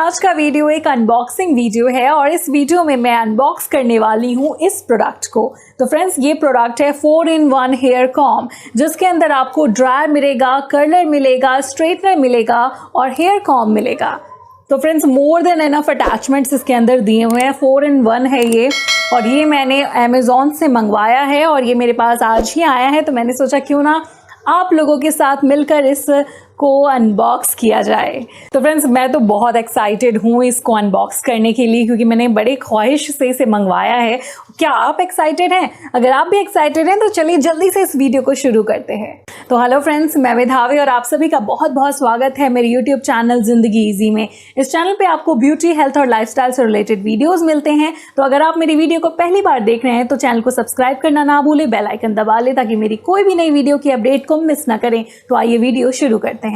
आज का वीडियो एक अनबॉक्सिंग वीडियो है और इस वीडियो में मैं अनबॉक्स करने वाली हूँ इस प्रोडक्ट को। तो फ्रेंड्स, ये प्रोडक्ट है 4-in-1 हेयर कॉम, जिसके अंदर आपको ड्रायर मिलेगा, कर्लर मिलेगा, स्ट्रेटनर मिलेगा और हेयर कॉम मिलेगा। तो friends, more than enough attachments इसके अंदर दिए हुए हैं। 4-in-1 है ये, और ये मैंने अमेज़ॉन से मंगवाया है और ये मेरे पास आज ही आया है। तो मैंने सोचा क्यों ना आप लोगों के साथ मिलकर इसको अनबॉक्स किया जाए। तो फ्रेंड्स, मैं तो बहुत एक्साइटेड हूँ इसको अनबॉक्स करने के लिए, क्योंकि मैंने बड़े ख्वाहिश से इसे मंगवाया है। क्या आप एक्साइटेड हैं? अगर आप भी एक्साइटेड हैं तो चलिए जल्दी से इस वीडियो को शुरू करते हैं। तो हेलो फ्रेंड्स, मैं विधावी और आप सभी का बहुत बहुत स्वागत है मेरे यूट्यूब चैनल जिंदगी इजी में। इस चैनल पे आपको ब्यूटी, हेल्थ और लाइफस्टाइल से रिलेटेड वीडियोस मिलते हैं। तो अगर आप मेरी वीडियो को पहली बार देख रहे हैं तो चैनल को सब्सक्राइब करना ना भूलें, बेल आइकन दबा लें ताकि मेरी कोई भी नई वीडियो की अपडेट को मिस ना करें। तो आइए वीडियो शुरू करते हैं।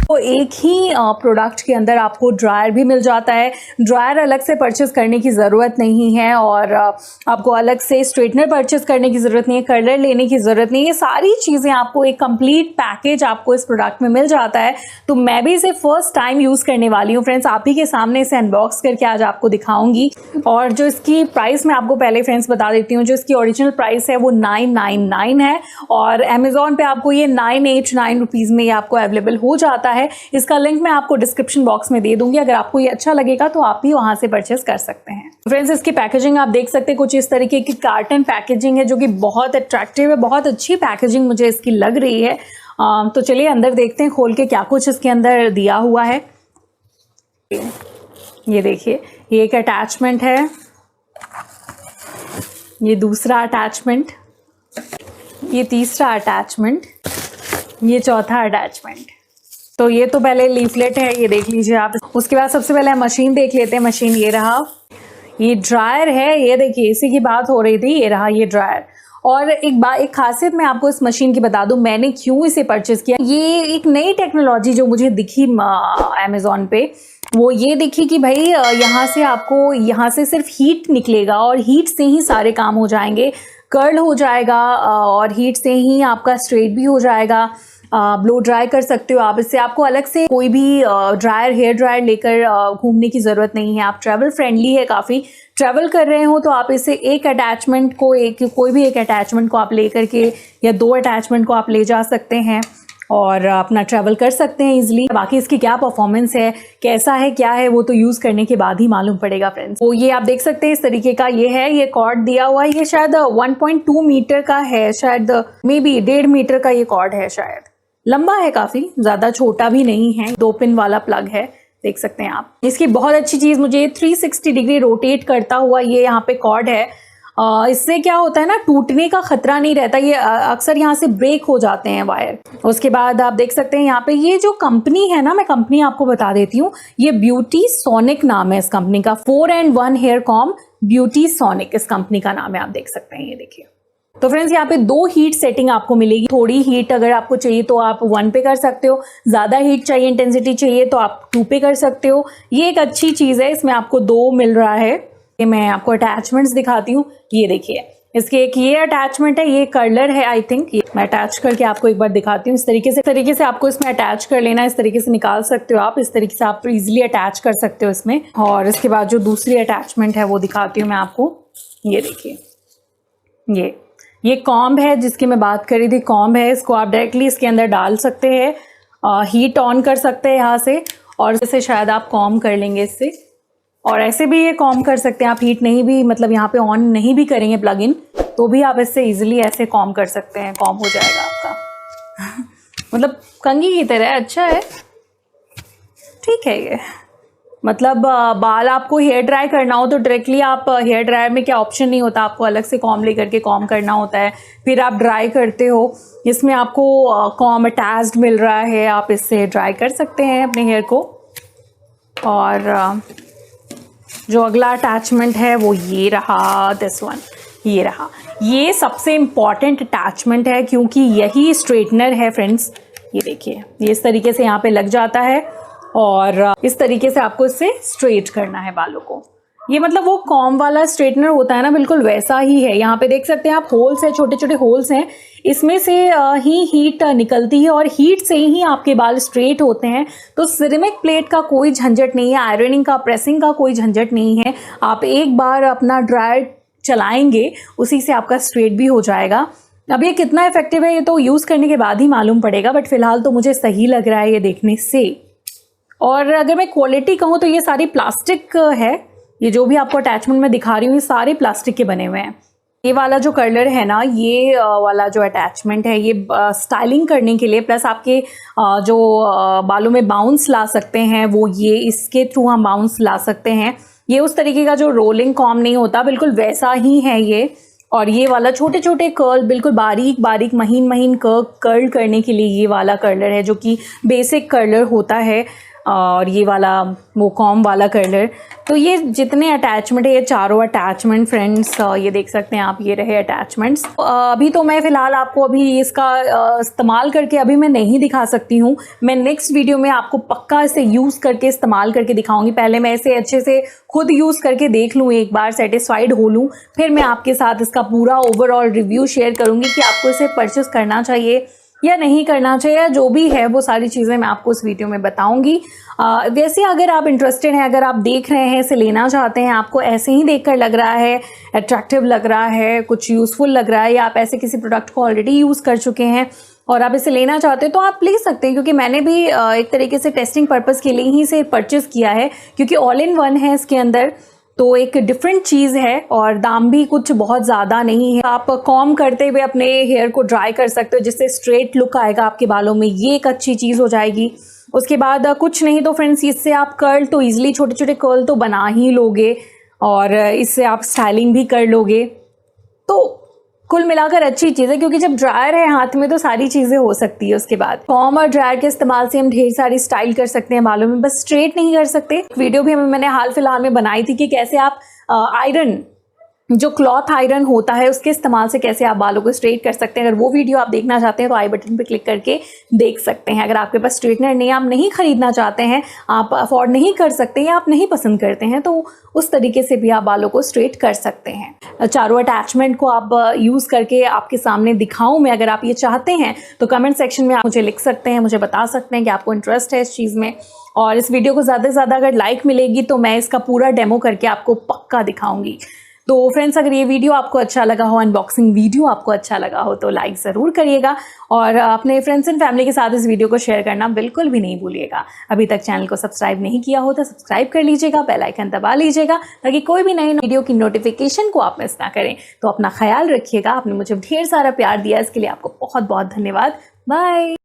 तो एक ही प्रोडक्ट के अंदर आपको ड्रायर भी मिल जाता है। ड्रायर अलग से परचेस करने की ज़रूरत नहीं है और आपको अलग से स्ट्रेटनर परचेस करने की ज़रूरत नहीं है, कर्लर लेने की ज़रूरत नहीं है। ये सारी चीज़ें आपको एक कंप्लीट पैकेज आपको इस प्रोडक्ट में मिल जाता है। तो मैं भी इसे फर्स्ट टाइम यूज़ करने वाली हूँ फ्रेंड्स, आप ही के सामने इसे अनबॉक्स करके आज आपको दिखाऊंगी। और जो इसकी प्राइस मैं आपको पहले फ्रेंड्स बता देती हूँ। जो इसकी ओरिजिनल प्राइस है वो 999 है और अमेज़ॉन पे आपको ये 989 रुपीज़ में ये आपको अवेलेबल हो जाता है। इसका लिंक मैं आपको डिस्क्रिप्शन बॉक्स में दे दूंगी। अगर आपको ये अच्छा लगेगा तो आप भी वहां से परचेस कर सकते हैं। फ्रेंड्स, इसकी पैकेजिंग आप देख सकते हैं, कुछ इस तरीके की कार्टन पैकेजिंग है जो कि बहुत अट्रैक्टिव है। बहुत अच्छी पैकेजिंग मुझे इसकी लग रही है। तो चलिए अंदर देखते हैं खोल के क्या कुछ इसके अंदर दिया हुआ है। ये देखिए, ये एक अटैचमेंट है, ये दूसरा अटैचमेंट, ये तीसरा अटैचमेंट, ये चौथा अटैचमेंट। तो ये तो पहले लीफलेट है, ये देख लीजिए आप। उसके बाद सबसे पहले मशीन देख लेते हैं। मशीन ये रहा, ये ड्रायर है, ये देखिए इसी की बात हो रही थी। ये रहा ये ड्रायर। और एक खासियत मैं आपको इस मशीन की बता दूं, मैंने क्यों इसे परचेज किया। ये एक नई टेक्नोलॉजी जो मुझे दिखी अमेज़ॉन पे, वो ये देखी कि भाई यहाँ से सिर्फ हीट निकलेगा और हीट से ही सारे काम हो जाएंगे। कर्ल हो जाएगा और हीट से ही आपका स्ट्रेट भी हो जाएगा। ब्लो ड्राई कर सकते हो आप इससे। आपको अलग से कोई भी हेयर ड्रायर लेकर घूमने की ज़रूरत नहीं है। आप ट्रैवल फ्रेंडली है, काफ़ी ट्रैवल कर रहे हो तो आप इसे कोई भी एक अटैचमेंट को आप ले करके या 2 अटैचमेंट को आप ले जा सकते हैं और अपना ट्रैवल कर सकते हैं इजीली। बाकी इसकी क्या परफॉर्मेंस है, कैसा है, क्या है, वो तो यूज़ करने के बाद ही मालूम पड़ेगा फ्रेंड्स। तो ये आप देख सकते हैं इस तरीके का ये है। ये कॉर्ड दिया हुआ है, ये शायद 1.2 मीटर का है, शायद मे बी 1.5 मीटर का ये कॉर्ड है। शायद लंबा है, काफ़ी ज़्यादा छोटा भी नहीं है। 2 पिन वाला प्लग है, देख सकते हैं आप। इसकी बहुत अच्छी चीज़ मुझे 360 डिग्री रोटेट करता हुआ ये यहाँ पे कॉर्ड है। इससे क्या होता है ना, टूटने का खतरा नहीं रहता। ये अक्सर यहाँ से ब्रेक हो जाते हैं वायर। उसके बाद आप देख सकते हैं यहाँ पे ये जो कंपनी है ना, मैं कंपनी आपको बता देती हूँ। ये ब्यूटी सोनिक नाम है इस कंपनी का। 4-in-1 hair comb beauty sonic इस कंपनी का नाम है, आप देख सकते हैं। ये देखिए। तो फ्रेंड्स, यहाँ पे 2 हीट सेटिंग आपको मिलेगी। थोड़ी हीट अगर आपको चाहिए तो आप 1 पे कर सकते हो, ज़्यादा हीट चाहिए, इंटेंसिटी चाहिए तो आप 2 पे कर सकते हो। ये एक अच्छी चीज़ है, इसमें आपको 2 मिल रहा है। ये मैं आपको अटैचमेंट्स दिखाती हूँ। ये देखिए, इसके एक ये अटैचमेंट है, ये कर्लर है आई थिंक। मैं अटैच करके आपको एक बार दिखाती हूँ। इस तरीके से आपको इसमें अटैच कर लेना है। इस तरीके से निकाल सकते हो आप, इस तरीके से आप इजीली अटैच कर सकते हो इसमें। और इसके बाद जो दूसरी अटैचमेंट है वो दिखाती हूँ मैं आपको। ये देखिए, ये कॉम्ब है जिसकी मैं बात कर रही थी। कॉम्ब है, इसको आप डायरेक्टली इसके अंदर डाल सकते हैं, हीट ऑन कर सकते हैं यहाँ से, और इसे शायद आप कॉम्ब कर लेंगे इससे। और ऐसे भी ये कॉम्ब कर सकते हैं आप, हीट नहीं भी, मतलब यहाँ पे ऑन नहीं भी करेंगे प्लग इन तो भी आप इससे इजीली ऐसे कॉम्ब कर सकते हैं। कॉम्ब हो जाएगा आपका मतलब कंघी की तरह। अच्छा है, ठीक है ये। मतलब बाल आपको हेयर ड्राई करना हो तो डायरेक्टली आप हेयर ड्रायर में क्या ऑप्शन नहीं होता, आपको अलग से कॉम्ब लेकर के कॉम्ब करना होता है, फिर आप ड्राई करते हो। इसमें आपको कॉम्ब अटैच्ड मिल रहा है, आप इससे ड्राई कर सकते हैं अपने हेयर को। और जो अगला अटैचमेंट है वो ये रहा, दिस वन, ये रहा। ये सबसे इम्पॉर्टेंट अटैचमेंट है क्योंकि यही स्ट्रेटनर है फ्रेंड्स। ये देखिए, ये इस तरीके से यहाँ पे लग जाता है और इस तरीके से आपको इससे स्ट्रेट करना है बालों को। ये मतलब वो कॉम वाला स्ट्रेटनर होता है ना, बिल्कुल वैसा ही है। यहाँ पे देख सकते हैं आप, होल्स है, छोटे छोटे होल्स हैं, इसमें से ही हीट निकलती है और हीट से ही आपके बाल स्ट्रेट होते हैं। तो सिरेमिक प्लेट का कोई झंझट नहीं है, आयरनिंग का, प्रेसिंग का कोई झंझट नहीं है। आप एक बार अपना ड्रायर चलाएंगे, उसी से आपका स्ट्रेट भी हो जाएगा। अब ये कितना इफेक्टिव है ये तो यूज़ करने के बाद ही मालूम पड़ेगा, बट फिलहाल तो मुझे सही लग रहा है ये देखने से। और अगर मैं क्वालिटी कहूँ तो ये सारी प्लास्टिक है, ये जो भी आपको अटैचमेंट में दिखा रही हूँ ये सारे प्लास्टिक के बने हुए हैं। ये वाला जो कर्लर है ना, ये वाला जो अटैचमेंट है, ये स्टाइलिंग करने के लिए, प्लस आपके जो बालों में बाउंस ला सकते हैं वो ये इसके थ्रू हम बाउंस ला सकते हैं। ये उस तरीके का जो रोलिंग कॉम नहीं होता, बिल्कुल वैसा ही है ये। और ये वाला छोटे छोटे कर्ल, बिल्कुल बारीक बारीक महीन महीन कर्ल करने के लिए ये वाला कर्लर है, जो कि बेसिक कर्लर होता है। और ये वाला वो कॉम वाला कर्लर। तो ये जितने अटैचमेंट है, ये चारों अटैचमेंट फ्रेंड्स, ये देख सकते हैं आप, ये रहे अटैचमेंट्स। अभी तो मैं फ़िलहाल आपको अभी इसका इस्तेमाल करके अभी मैं नहीं दिखा सकती हूँ। मैं नेक्स्ट वीडियो में आपको पक्का इसे यूज़ करके, इस्तेमाल करके दिखाऊंगी। पहले मैं इसे अच्छे से खुद यूज़ करके देख लूँ, एक बार सेटिस्फाइड हो लूँ, फिर मैं आपके साथ इसका पूरा ओवरऑल रिव्यू शेयर करूँगी कि आपको इसे परचेस करना चाहिए या नहीं करना चाहिए, या जो भी है वो सारी चीज़ें मैं आपको इस वीडियो में बताऊंगी। वैसे अगर आप इंटरेस्टेड हैं, अगर आप देख रहे हैं, इसे लेना चाहते हैं, आपको ऐसे ही देखकर लग रहा है, अट्रैक्टिव लग रहा है, कुछ यूज़फुल लग रहा है, या आप ऐसे किसी प्रोडक्ट को ऑलरेडी यूज़ कर चुके हैं और आप इसे लेना चाहते हैं, तो आप ले सकते हैं। क्योंकि मैंने भी एक तरीके से टेस्टिंग पर्पज़ के लिए ही इसे परचेज़ किया है, क्योंकि ऑल इन वन है इसके अंदर, तो एक डिफरेंट चीज़ है और दाम भी कुछ बहुत ज़्यादा नहीं है। आप कॉम करते हुए अपने हेयर को ड्राई कर सकते हो, जिससे स्ट्रेट लुक आएगा आपके बालों में, ये एक अच्छी चीज़ हो जाएगी। उसके बाद कुछ नहीं तो फ्रेंड्स, इससे आप कर्ल तो ईजिली, छोटे छोटे कर्ल तो बना ही लोगे और इससे आप स्टाइलिंग भी कर लोगे। तो कुल मिलाकर अच्छी चीज़ है, क्योंकि जब ड्रायर है हाथ में तो सारी चीज़ें हो सकती है। उसके बाद कॉम और ड्रायर के इस्तेमाल से हम ढेर सारी स्टाइल कर सकते हैं बालों में, बस स्ट्रेट नहीं कर सकते। वीडियो भी मैंने हाल फिलहाल में बनाई थी कि कैसे आप आयरन, जो क्लॉथ आयरन होता है, उसके इस्तेमाल से कैसे आप बालों को स्ट्रेट कर सकते हैं। अगर वो वीडियो आप देखना चाहते हैं तो आई बटन पे क्लिक करके देख सकते हैं। अगर आपके पास स्ट्रेटनर नहीं, आप नहीं खरीदना चाहते हैं, आप अफोर्ड नहीं कर सकते या आप नहीं पसंद करते हैं, तो उस तरीके से भी आप बालों को स्ट्रेट कर सकते हैं। चारों अटैचमेंट को आप यूज़ करके आपके सामने दिखाऊं मैं, अगर आप ये चाहते हैं तो कमेंट सेक्शन में आप मुझे लिख सकते हैं, मुझे बता सकते हैं कि आपको इंटरेस्ट है इस चीज़ में। और इस वीडियो को ज़्यादा से ज़्यादा अगर लाइक मिलेगी तो मैं इसका पूरा डेमो करके आपको पक्का दिखाऊंगी। तो फ्रेंड्स, अगर ये वीडियो आपको अच्छा लगा हो, अनबॉक्सिंग वीडियो आपको अच्छा लगा हो, तो लाइक ज़रूर करिएगा और अपने फ्रेंड्स एंड फैमिली के साथ इस वीडियो को शेयर करना बिल्कुल भी नहीं भूलिएगा। अभी तक चैनल को सब्सक्राइब नहीं किया हो तो सब्सक्राइब कर लीजिएगा, बेल आइकन दबा लीजिएगा, ताकि कोई भी नई वीडियो की नोटिफिकेशन को आप मिस ना करें। तो अपना ख्याल रखिएगा। आपने मुझे ढेर सारा प्यार दिया, इसके लिए आपको बहुत बहुत धन्यवाद। बाय।